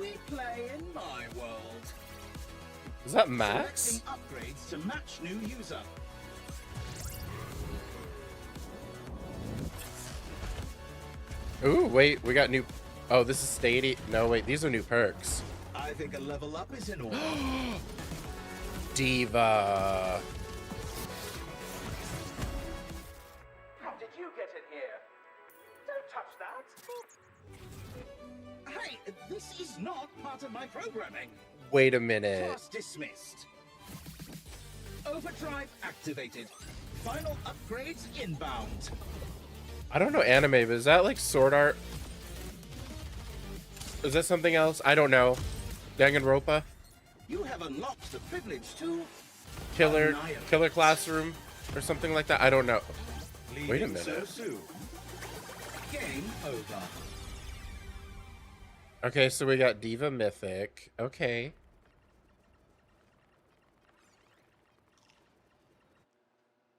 we play in my world. Is that Max? Selecting upgrades to match new user. Ooh, wait, we got new... Oh, this is Stadia. No, wait, these are new perks. I think a level up is in order. Diva. How did you get in here? Don't touch that. Hey, this is not part of my programming. Wait a minute. Class dismissed. Overdrive activated. Final upgrades inbound. I don't know anime, but is that like Sword Art? Is that something else? I don't know. Danganronpa? You have unlocked the privilege to Killer Classroom? Or something like that? I don't know. Wait a leaving so minute. soon. Game over. Okay, so we got Diva Mythic. Okay.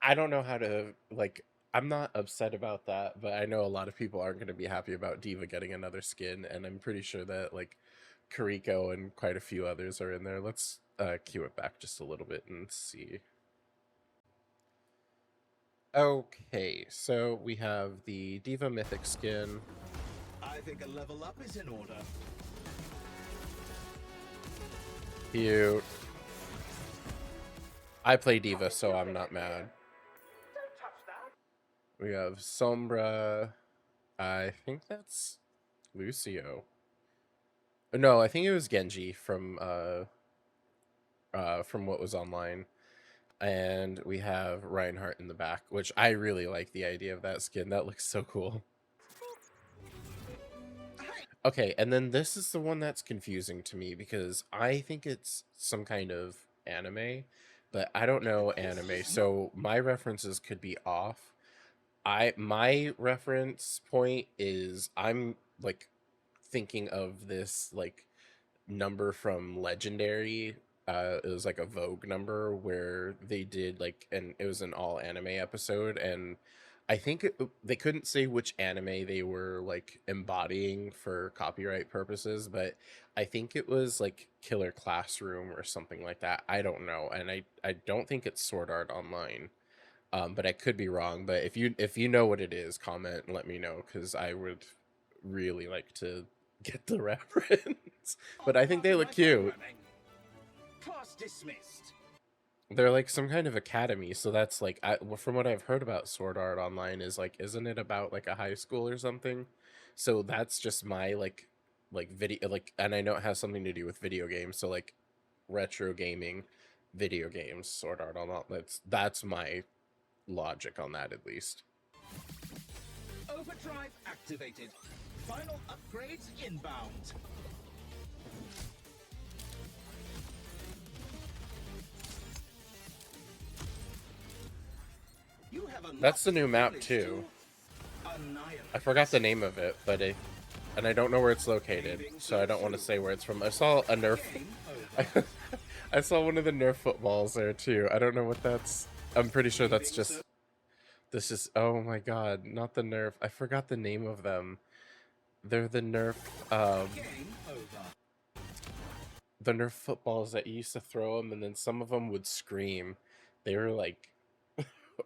I don't know how to, like, I'm not upset about that, but I know a lot of people aren't going to be happy about Diva getting another skin, and I'm pretty sure that, like, Kariko and quite a few others are in there. Let's cue it back just a little bit and see. Okay, so we have the Diva Mythic skin. I think a level up is in order. Cute. I play Diva, so I'm not mad. Don't touch that. We have Sombra. I think that's Lucio. No, I think it was Genji from what was online. And we have Reinhardt in the back, which I really like the idea of that skin. That looks so cool. Okay, and then this is the one that's confusing to me because I think it's some kind of anime, but I don't know anime, so my references could be off. My reference point is I'm like thinking of this like number from Legendary. It was like a Vogue number where they did like, and it was an all anime episode, and I think they couldn't say which anime they were like embodying for copyright purposes, but I think it was like Killer Classroom or something like that. I don't know, and I don't think it's Sword Art Online. But I could be wrong. But if you know what it is, comment and let me know because I would really like to get the reference. But I think they look cute. Class dismissed. They're like some kind of academy, so that's like from what I've heard about Sword Art Online is like, isn't it about like a high school or something? So that's just my like video like, and I know it has something to do with video games. So like retro gaming, video games, Sword Art Online. That's my logic on that at least. Overdrive activated. Final upgrades inbound. You have That's the new map privilege too. to annihilate. I forgot the name of it, but and I don't know where it's located, so I don't want to say where it's from. I saw a Nerf. Game over. I saw one of the Nerf footballs there too. I don't know what that's. I'm pretty sure that's just. This is. Oh my god, not the Nerf. I forgot the name of them. They're the Nerf. Game over. The Nerf footballs that you used to throw them, and then some of them would scream. They were like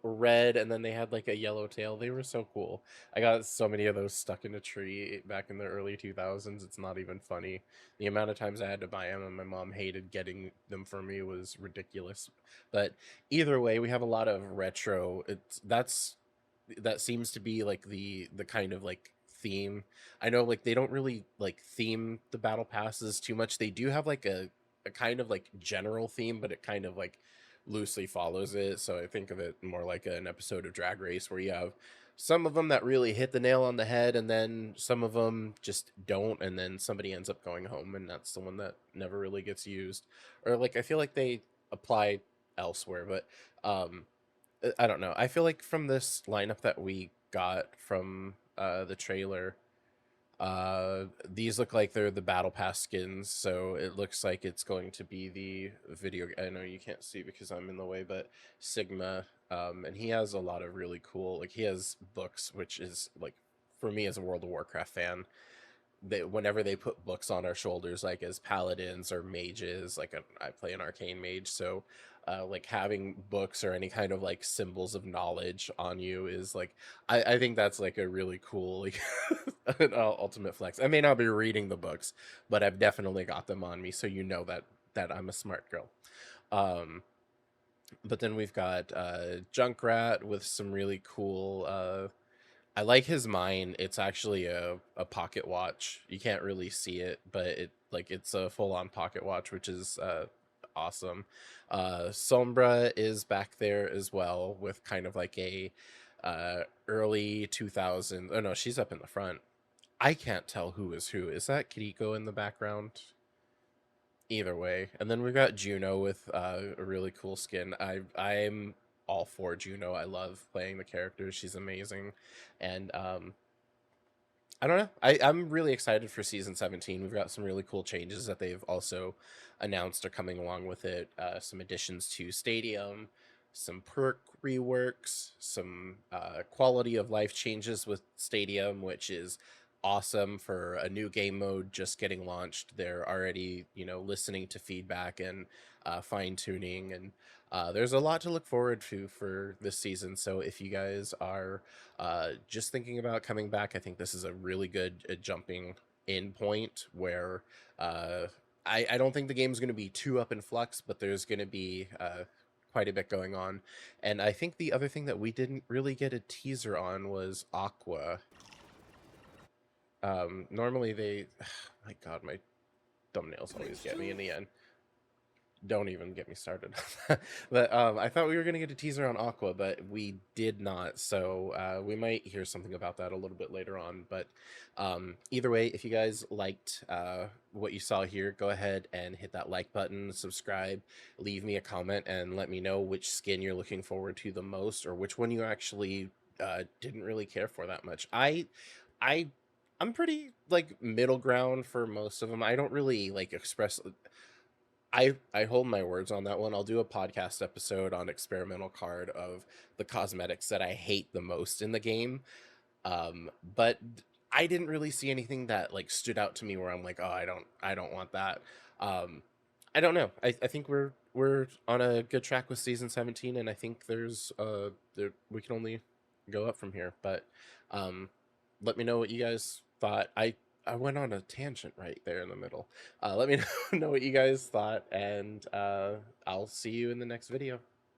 red, and then they had like a yellow tail. They were so cool. I got so many of those stuck in a tree back in the early 2000s. It's not even funny. The amount of times I had to buy them and my mom hated getting them for me was ridiculous. But either way, we have a lot of retro. That seems to be like the kind of like theme. I know like they don't really like theme the battle passes too much. They do have like a kind of like general theme, but it kind of like loosely follows it. So I think of it more like an episode of Drag Race where you have some of them that really hit the nail on the head, and then some of them just don't, and then somebody ends up going home, and that's the one that never really gets used. Or like I feel like they apply elsewhere, but I don't know. I feel like from this lineup that we got from the trailer, these look like they're the battle pass skins, so it looks like it's going to be the video. I know you can't see because I'm in the way, but Sigma, and he has a lot of really cool, like he has books, which is like, for me as a World of Warcraft fan, whenever they put books on our shoulders, like as paladins or mages, like I play an arcane mage, so like having books or any kind of like symbols of knowledge on you is like I think that's like a really cool like an ultimate flex. I may not be reading the books, but I've definitely got them on me, so you know that I'm a smart girl. Um, but then we've got Junkrat with some really cool I like his mine. It's actually a pocket watch. You can't really see it, but it's a full-on pocket watch, which is awesome. Sombra is back there as well with kind of like a early 2000s. Oh no, she's up in the front. I can't tell who is who. Is that Kiriko in the background? Either way. And then we've got Juno with a really cool skin. I'm all for Juno. I love playing the character. She's amazing. And I don't know. I'm really excited for season 17. We've got some really cool changes that they've also announced are coming along with it. Some additions to Stadium, some perk reworks, some quality of life changes with Stadium, which is awesome for a new game mode just getting launched. They're already, listening to feedback and fine tuning, and there's a lot to look forward to for this season. So if you guys are just thinking about coming back, I think this is a really good jumping in point where I don't think the game's going to be too up in flux, but there's going to be quite a bit going on. And I think the other thing that we didn't really get a teaser on was Aqua. Normally they, my God, my thumbnails always get me in the end. Don't even get me started. But I thought we were going to get a teaser on Aqua, but we did not. So we might hear something about that a little bit later on. But either way, if you guys liked what you saw here, go ahead and hit that like button, subscribe, leave me a comment, and let me know which skin you're looking forward to the most, or which one you actually didn't really care for that much. I'm pretty like middle ground for most of them. I don't really like express. I hold my words on that one. I'll do a podcast episode on experimental card of the cosmetics that I hate the most in the game. But I didn't really see anything that like stood out to me where I'm like, oh, I don't want that. I don't know. I think we're on a good track with season 17, and I think we can only go up from here. But let me know what you guys thought. I went on a tangent right there in the middle. Let me know what you guys thought, and I'll see you in the next video.